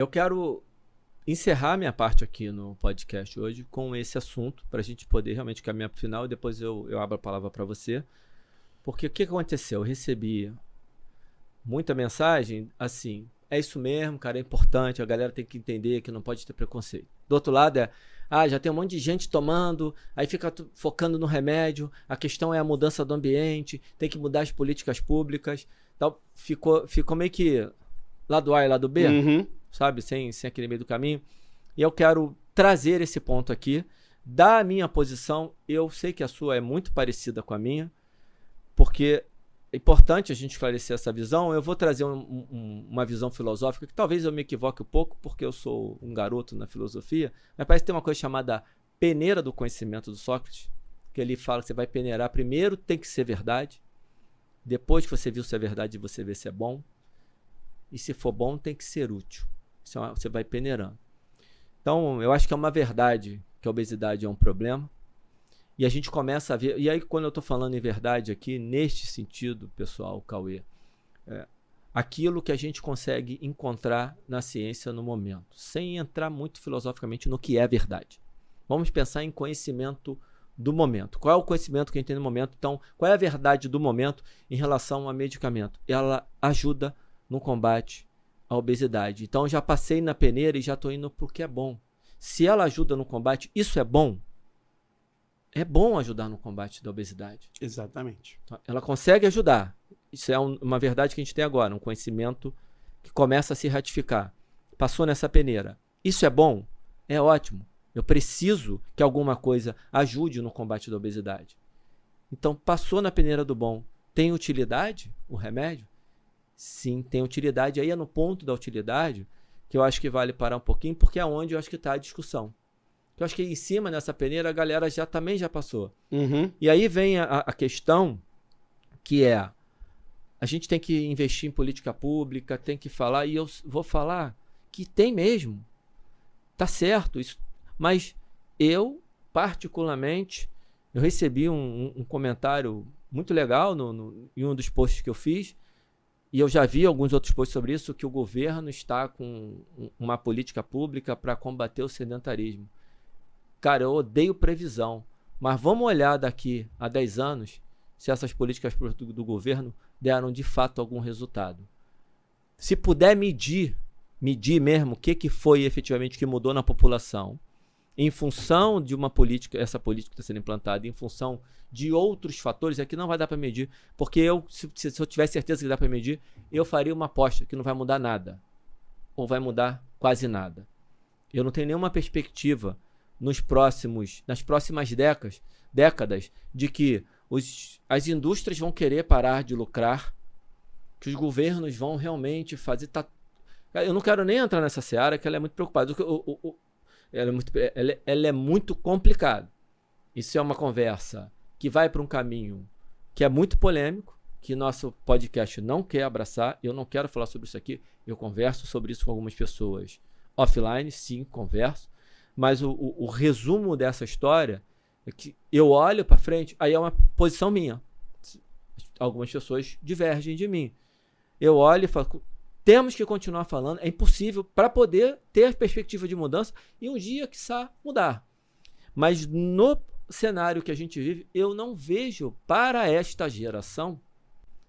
Eu quero encerrar minha parte aqui no podcast hoje com esse assunto, para a gente poder realmente caminhar para o final e depois eu abro a palavra para você. Porque o que aconteceu? Eu recebi muita mensagem assim, é isso mesmo, cara, é importante, a galera tem que entender que não pode ter preconceito. Do outro lado já tem um monte de gente tomando, aí fica focando no remédio, a questão é a mudança do ambiente, tem que mudar as políticas públicas, então, ficou meio que lado A e lado B, sabe, sem aquele meio do caminho. E eu quero trazer esse ponto aqui, da minha posição, eu sei que a sua é muito parecida com a minha, porque é importante a gente esclarecer essa visão. Eu vou trazer uma visão filosófica, que talvez eu me equivoque um pouco, porque eu sou um garoto na filosofia, mas parece que tem uma coisa chamada peneira do conhecimento do Sócrates, que ele fala que você vai peneirar, primeiro tem que ser verdade, depois que você viu se é verdade, você vê se é bom, e se for bom, tem que ser útil. Você vai peneirando. Então, eu acho que é uma verdade que a obesidade é um problema. E a gente começa a ver... E aí, quando eu estou falando em verdade aqui, neste sentido, pessoal, Cauê, aquilo que a gente consegue encontrar na ciência no momento, sem entrar muito filosoficamente no que é verdade. Vamos pensar em conhecimento do momento. Qual é o conhecimento que a gente tem no momento? Então, qual é a verdade do momento em relação a medicamento? Ela ajuda no combate à obesidade. Então, já passei na peneira e já estou indo para o que é bom. Se ela ajuda no combate, isso é bom? É bom ajudar no combate da obesidade. Exatamente. Ela consegue ajudar. Isso é uma verdade que a gente tem agora, um conhecimento que começa a se ratificar. Passou nessa peneira. Isso é bom? É ótimo. Eu preciso que alguma coisa ajude no combate da obesidade. Então, passou na peneira do bom. Tem utilidade o remédio? Sim, tem utilidade. Aí é no ponto da utilidade que eu acho que vale parar um pouquinho, porque é onde eu acho que está a discussão. Eu acho que em cima nessa peneira a galera também já passou. E aí vem a questão que a gente tem que investir em política pública, tem que falar, e eu vou falar que tem mesmo. Tá certo, isso, mas eu, particularmente, eu recebi um comentário muito legal em um dos posts que eu fiz, e eu já vi alguns outros posts sobre isso, que o governo está com uma política pública para combater o sedentarismo. Cara, eu odeio previsão, mas vamos olhar daqui a 10 anos se essas políticas do governo deram de fato algum resultado. Se puder medir mesmo o que foi efetivamente que mudou na população, em função de uma política, essa política que está sendo implantada, em função de outros fatores, aqui não vai dar para medir, porque se eu tivesse certeza que dá para medir, eu faria uma aposta que não vai mudar nada, ou vai mudar quase nada. Eu não tenho nenhuma perspectiva nas próximas décadas de que as indústrias vão querer parar de lucrar, que os governos vão realmente fazer... Eu não quero nem entrar nessa seara, que ela é muito preocupada. Ela é muito complicada. Isso é uma conversa que vai para um caminho que é muito polêmico, que nosso podcast não quer abraçar. Eu não quero falar sobre isso aqui. Eu converso sobre isso com algumas pessoas offline, sim, converso. Mas o resumo dessa história é que eu olho para frente, aí é uma posição minha. Algumas pessoas divergem de mim. Eu olho e falo, temos que continuar falando, é impossível para poder ter a perspectiva de mudança e um dia, quiçá, mudar. Mas no cenário que a gente vive, eu não vejo para esta geração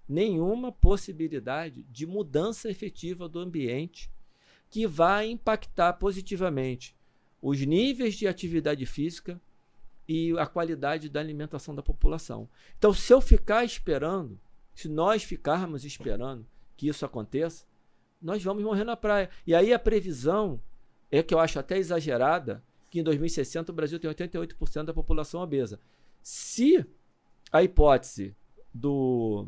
nenhuma possibilidade de mudança efetiva do ambiente que vai impactar positivamente os níveis de atividade física e a qualidade da alimentação da população. Então, se nós ficarmos esperando que isso aconteça, nós vamos morrer na praia. E aí a previsão é que eu acho até exagerada, que em 2060 o Brasil tem 88% da população obesa. Se a hipótese do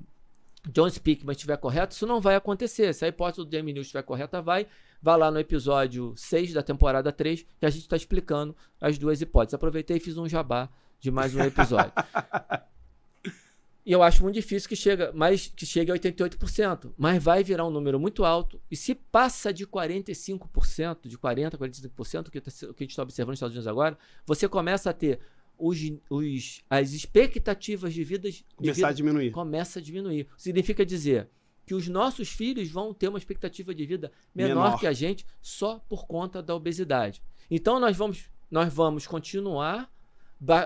John Speakman estiver correta, isso não vai acontecer. Se a hipótese do Jamie News estiver correta, vai lá no episódio 6 da temporada 3, que a gente está explicando as duas hipóteses. Aproveitei e fiz um jabá de mais um episódio. E eu acho muito difícil que chegue a 88%, mas vai virar um número muito alto. E se passa de 45%, de 40% a 45%, que a gente está observando nos Estados Unidos agora, você começa a ter as expectativas de vida começa a diminuir. Começa a diminuir. Significa dizer que os nossos filhos vão ter uma expectativa de vida menor que a gente só por conta da obesidade. Então nós vamos continuar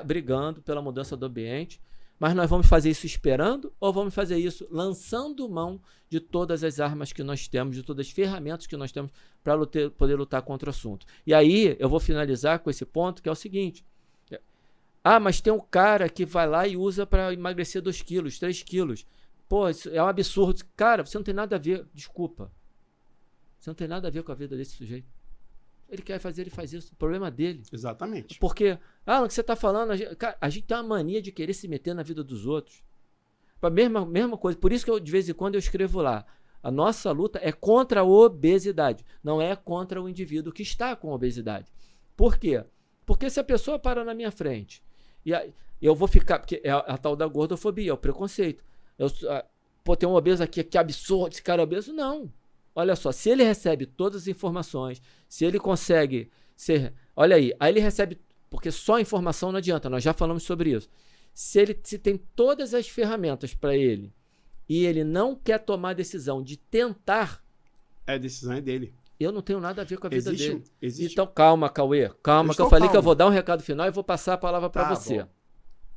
brigando pela mudança do ambiente, mas nós vamos fazer isso esperando ou vamos fazer isso lançando mão de todas as armas que nós temos, de todas as ferramentas que nós temos para poder lutar contra o assunto. E aí eu vou finalizar com esse ponto, que é o seguinte: mas tem um cara que vai lá e usa para emagrecer 2 quilos, 3 quilos. Pô, isso é um absurdo. Cara, você não tem nada a ver, desculpa. Você não tem nada a ver com a vida desse sujeito. Ele quer fazer, ele faz isso. O problema é dele. Exatamente. Porque, o que você está falando, a gente tem uma mania de querer se meter na vida dos outros. A mesma coisa. Por isso que de vez em quando eu escrevo lá: a nossa luta é contra a obesidade, não é contra o indivíduo que está com obesidade. Por quê? Porque se a pessoa para na minha frente e eu vou ficar, porque é a tal da gordofobia, é o preconceito. Tem um obeso aqui, que absurdo, esse cara é obeso. Não. Olha só, se ele recebe todas as informações, se ele consegue ser... Olha aí ele recebe... Porque só informação não adianta, nós já falamos sobre isso. Se tem todas as ferramentas para ele e ele não quer tomar a decisão de tentar... A decisão é dele. Eu não tenho nada a ver com a vida dele. Existe. Então, calma, Cauê. Calma, que eu falei que eu vou dar um recado final e vou passar a palavra para você. Bom.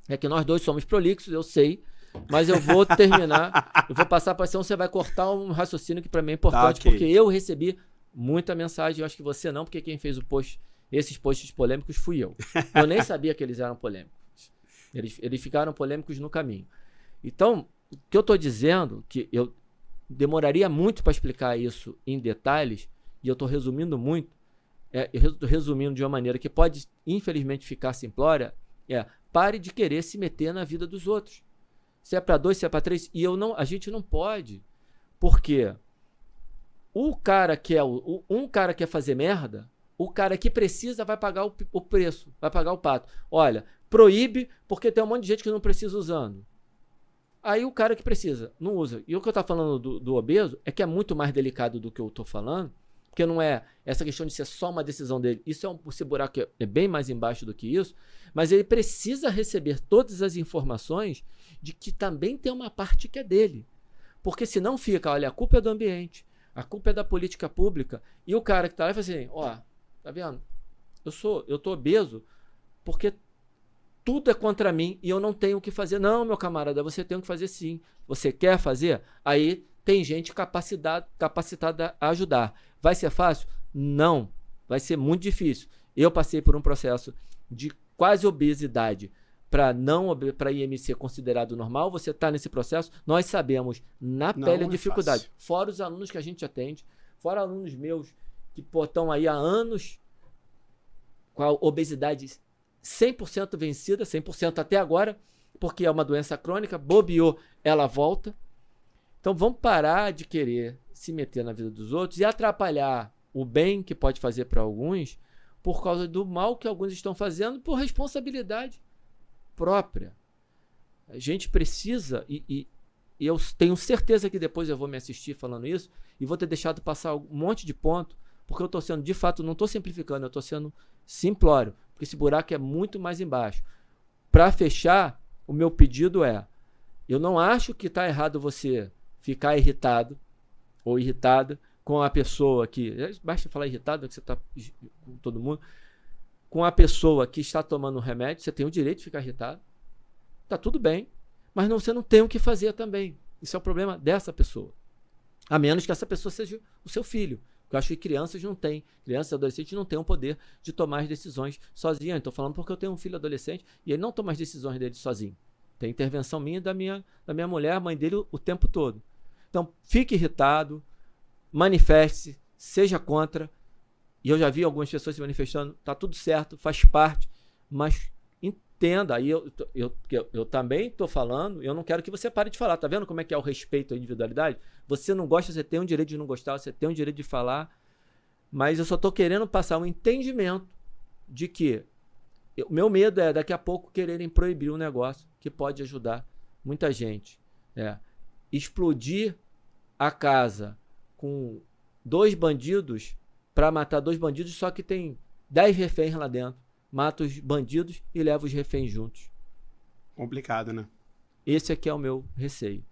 É que nós dois somos prolixos, eu sei... Mas eu vou terminar, eu vou passar para você vai cortar um raciocínio que para mim é importante, porque eu recebi muita mensagem, eu acho que você não, porque quem fez esses posts polêmicos fui eu. Eu nem sabia que eles eram polêmicos. Eles ficaram polêmicos no caminho. Então, o que eu estou dizendo, que eu demoraria muito para explicar isso em detalhes, e eu estou resumindo muito, eu estou resumindo de uma maneira que pode, infelizmente, ficar simplória, pare de querer se meter na vida dos outros. Se é para 2, se é para 3, a gente não pode, porque um cara quer fazer merda, o cara que precisa vai pagar o preço, vai pagar o pato. Olha, proíbe porque tem um monte de gente que não precisa usando. Aí o cara que precisa não usa. E o que eu estou falando do obeso é que é muito mais delicado do que eu estou falando, porque não é essa questão de ser só uma decisão dele. Isso esse buraco é bem mais embaixo do que isso, mas ele precisa receber todas as informações de que também tem uma parte que é dele. Porque senão fica, olha, a culpa é do ambiente, a culpa é da política pública, e o cara que está lá fala assim, tá vendo? Eu tô obeso porque tudo é contra mim e eu não tenho o que fazer. Não, meu camarada, você tem o que fazer sim. Você quer fazer? Aí tem gente capacitada a ajudar. Vai ser fácil? Não. Vai ser muito difícil. Eu passei por um processo de quase obesidade para IMC considerado normal. Você está nesse processo. Nós sabemos na pele a dificuldade. Fácil. Fora os alunos que a gente atende, fora alunos meus que estão aí há anos com a obesidade 100% vencida, 100% até agora, porque é uma doença crônica, bobeou, ela volta. Então vamos parar de querer se meter na vida dos outros e atrapalhar o bem que pode fazer para alguns por causa do mal que alguns estão fazendo por responsabilidade própria. A gente precisa, e eu tenho certeza que depois eu vou me assistir falando isso e vou ter deixado passar um monte de ponto, porque eu estou sendo, de fato, não estou simplificando, eu estou sendo simplório, porque esse buraco é muito mais embaixo. Para fechar, o meu pedido eu não acho que está errado você ficar irritado ou irritada com a pessoa que... Basta falar irritado, que você está com todo mundo. Com a pessoa que está tomando um remédio, você tem o direito de ficar irritado. Está tudo bem, mas você não tem o que fazer também. Isso é o problema dessa pessoa. A menos que essa pessoa seja o seu filho. Eu acho que crianças e adolescentes não têm o poder de tomar as decisões sozinhos. Estou falando porque eu tenho um filho adolescente e ele não toma as decisões dele sozinho. Tem intervenção minha e da minha mulher, a mãe dele, o tempo todo. Então, fique irritado, manifeste-se, seja contra. E eu já vi algumas pessoas se manifestando, está tudo certo, faz parte, mas entenda. Aí eu também estou falando, eu não quero que você pare de falar. Tá vendo como é que é o respeito à individualidade? Você não gosta, você tem o direito de não gostar, você tem o direito de falar, mas eu só estou querendo passar um entendimento de que o meu medo é daqui a pouco quererem proibir um negócio que pode ajudar muita gente. Explodir a casa com 2 bandidos para matar 2 bandidos, só que tem 10 reféns lá dentro. Mata os bandidos e leva os reféns juntos. Complicado, né? Esse aqui é o meu receio.